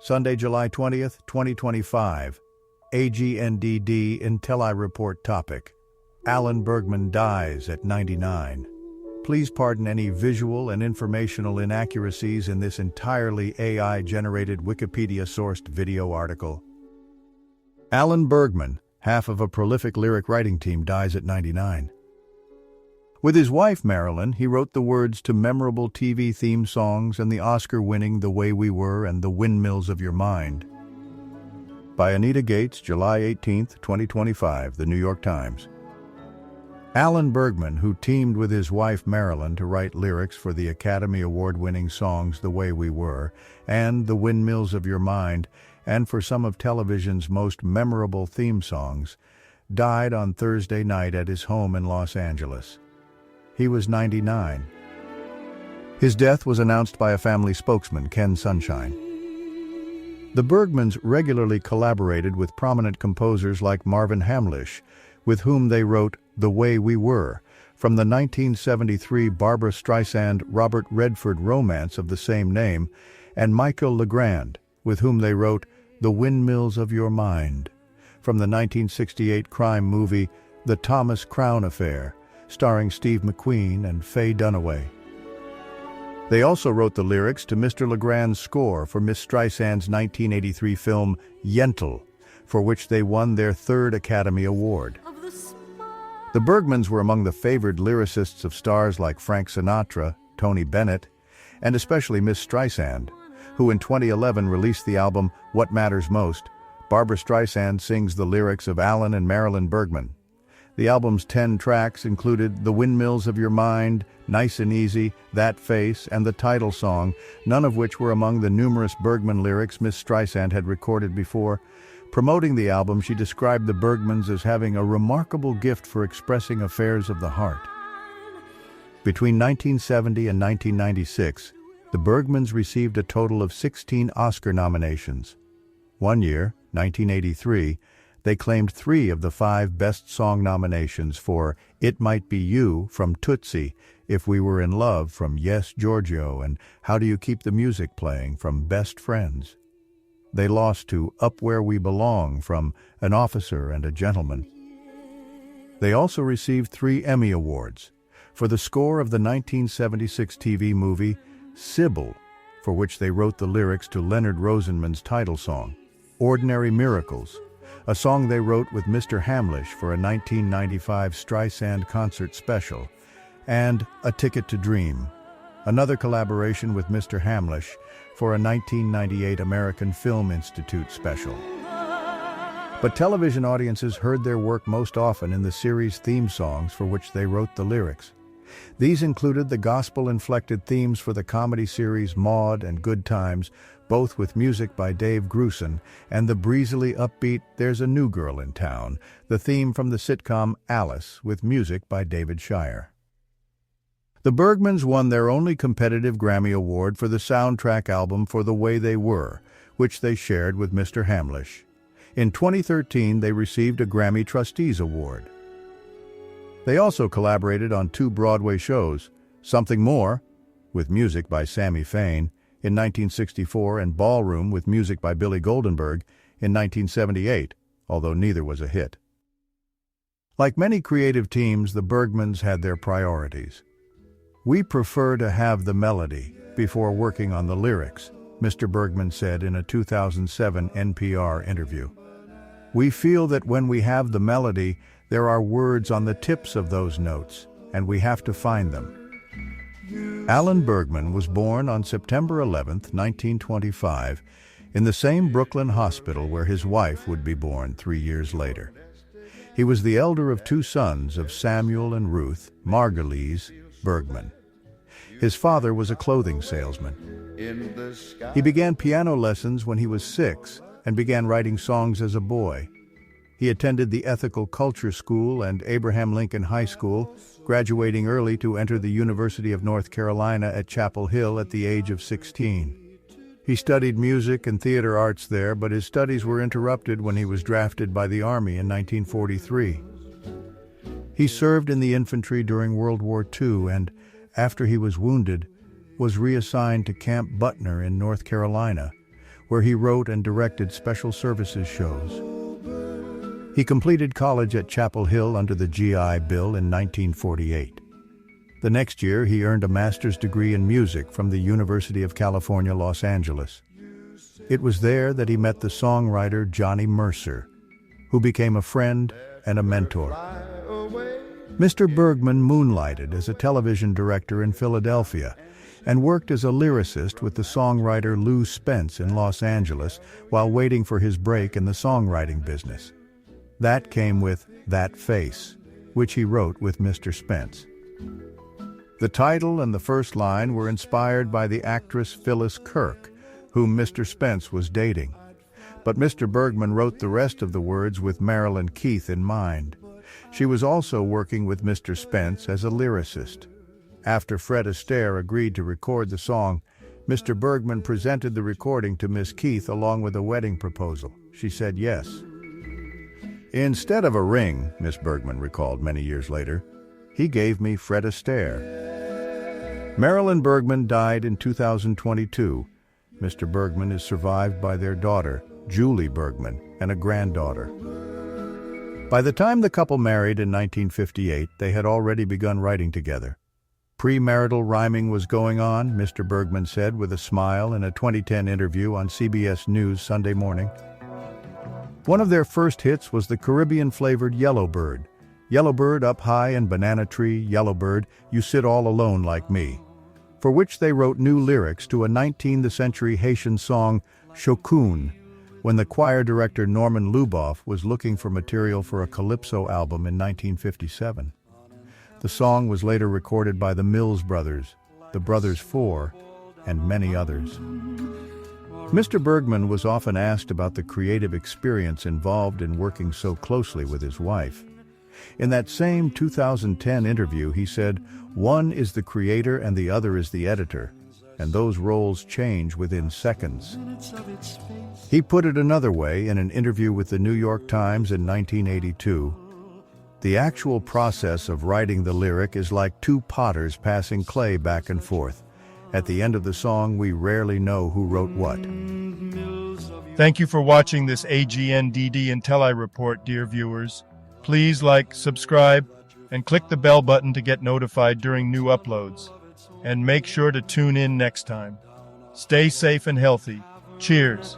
Sunday, July 20th, 2025. AGNDD intelliReport topic. Alan Bergman dies at 99. Please pardon any visual and informational inaccuracies in this entirely AI-generated Wikipedia-sourced video article. Alan Bergman, half of a prolific lyric writing team, dies at 99. With his wife, Marilyn, he wrote the words to memorable TV theme songs and the Oscar-winning The Way We Were and The Windmills of Your Mind. By Anita Gates, July 18, 2025, The New York Times. Alan Bergman, who teamed with his wife Marilyn to write lyrics for the Academy Award-winning songs The Way We Were and The Windmills of Your Mind, and for some of television's most memorable theme songs, died on Thursday night at his home in Los Angeles. He was 99. His death was announced by a family spokesman, Ken Sunshine. The Bergmans regularly collaborated with prominent composers like Marvin Hamlisch, with whom they wrote The Way We Were, from the 1973 Barbra Streisand-Robert Redford romance of the same name, and Michael Legrand, with whom they wrote The Windmills of Your Mind, from the 1968 crime movie The Thomas Crown Affair, starring Steve McQueen and Faye Dunaway. They also wrote the lyrics to Mr. Legrand's score for Miss Streisand's 1983 film Yentl, for which they won their third Academy Award. The Bergmans were among the favored lyricists of stars like Frank Sinatra, Tony Bennett, and especially Miss Streisand, who in 2011 released the album What Matters Most. Barbra Streisand sings the lyrics of Alan and Marilyn Bergman. The album's 10 tracks included The Windmills of Your Mind, Nice and Easy, That Face, and the title song, none of which were among the numerous Bergman lyrics Miss Streisand had recorded before. Promoting the album, she described the Bergmans as having a remarkable gift for expressing affairs of the heart. Between 1970 and 1996, the Bergmans received a total of 16 Oscar nominations. One year, 1983, they claimed 3 of the 5 Best Song nominations for It Might Be You from Tootsie, If We Were in Love from Yes, Giorgio, and How Do You Keep the Music Playing from Best Friends. They lost to Up Where We Belong from An Officer and a Gentleman. They also received 3 Emmy Awards for the score of the 1976 TV movie Sybil, for which they wrote the lyrics to Leonard Rosenman's title song, Ordinary Miracles, a song they wrote with Mr. Hamlisch for a 1995 Streisand concert special, and A Ticket to Dream, another collaboration with Mr. Hamlisch for a 1998 American Film Institute special. But television audiences heard their work most often in the series' theme songs for which they wrote the lyrics. These included the gospel-inflected themes for the comedy series Maude and Good Times, both with music by Dave Grusin, and the breezily upbeat There's a New Girl in Town, the theme from the sitcom Alice, with music by David Shire. The Bergmans won their only competitive Grammy Award for the soundtrack album for The Way They Were, which they shared with Mr. Hamlisch. In 2013, they received a Grammy Trustees Award. They also collaborated on 2 Broadway shows, Something More, with music by Sammy Fain, in 1964, and Ballroom with music by Billy Goldenberg in 1978, although neither was a hit. Like many creative teams, the Bergmans had their priorities. "We prefer to have the melody before working on the lyrics," Mr. Bergman said in a 2007 NPR interview. "We feel that when we have the melody, there are words on the tips of those notes, and we have to find them." Alan Bergman was born on September 11, 1925, in the same Brooklyn hospital where his wife would be born 3 years later. He was the elder of 2 sons of Samuel and Ruth Margulies Bergman. His father was a clothing salesman. He began piano lessons when he was 6 and began writing songs as a boy. He attended the Ethical Culture School and Abraham Lincoln High School, graduating early to enter the University of North Carolina at Chapel Hill at the age of 16. He studied music and theater arts there, but his studies were interrupted when he was drafted by the Army in 1943. He served in the infantry during World War II and, after he was wounded, was reassigned to Camp Butner in North Carolina, where he wrote and directed special services shows. He completed college at Chapel Hill under the GI Bill in 1948. The next year, he earned a master's degree in music from the University of California, Los Angeles. It was there that he met the songwriter Johnny Mercer, who became a friend and a mentor. Mr. Bergman moonlighted as a television director in Philadelphia and worked as a lyricist with the songwriter Lou Spence in Los Angeles while waiting for his break in the songwriting business. That came with That Face, which he wrote with Mr. Spence. The title and the first line were inspired by the actress Phyllis Kirk, whom Mr. Spence was dating. But Mr. Bergman wrote the rest of the words with Marilyn Keith in mind. She was also working with Mr. Spence as a lyricist. After Fred Astaire agreed to record the song, Mr. Bergman presented the recording to Miss Keith along with a wedding proposal. She said yes. Instead of a ring, Miss Bergman recalled many years later, he gave me Fred Astaire. Marilyn Bergman died in 2022. Mr. Bergman is survived by their daughter, Julie Bergman, and a granddaughter. By the time the couple married in 1958, they had already begun writing together. Premarital rhyming was going on, Mr. Bergman said with a smile in a 2010 interview on CBS News Sunday morning. One of their first hits was the Caribbean-flavored Yellowbird. Yellowbird up high in banana tree, Yellowbird, you sit all alone like me, for which they wrote new lyrics to a 19th century Haitian song, Shokun, when the choir director Norman Luboff was looking for material for a calypso album in 1957. The song was later recorded by the Mills Brothers, the Brothers Four, and many others. Mr. Bergman was often asked about the creative experience involved in working so closely with his wife. In that same 2010 interview, he said, "One is the creator and the other is the editor, and those roles change within seconds." He put it another way in an interview with the New York Times in 1982. The actual process of writing the lyric is like two potters passing clay back and forth. At the end of the song, we rarely know who wrote what. Thank you for watching this AGNDD intelliReport, dear viewers. Please like, subscribe, and click the bell button to get notified during new uploads. And make sure to tune in next time. Stay safe and healthy. Cheers.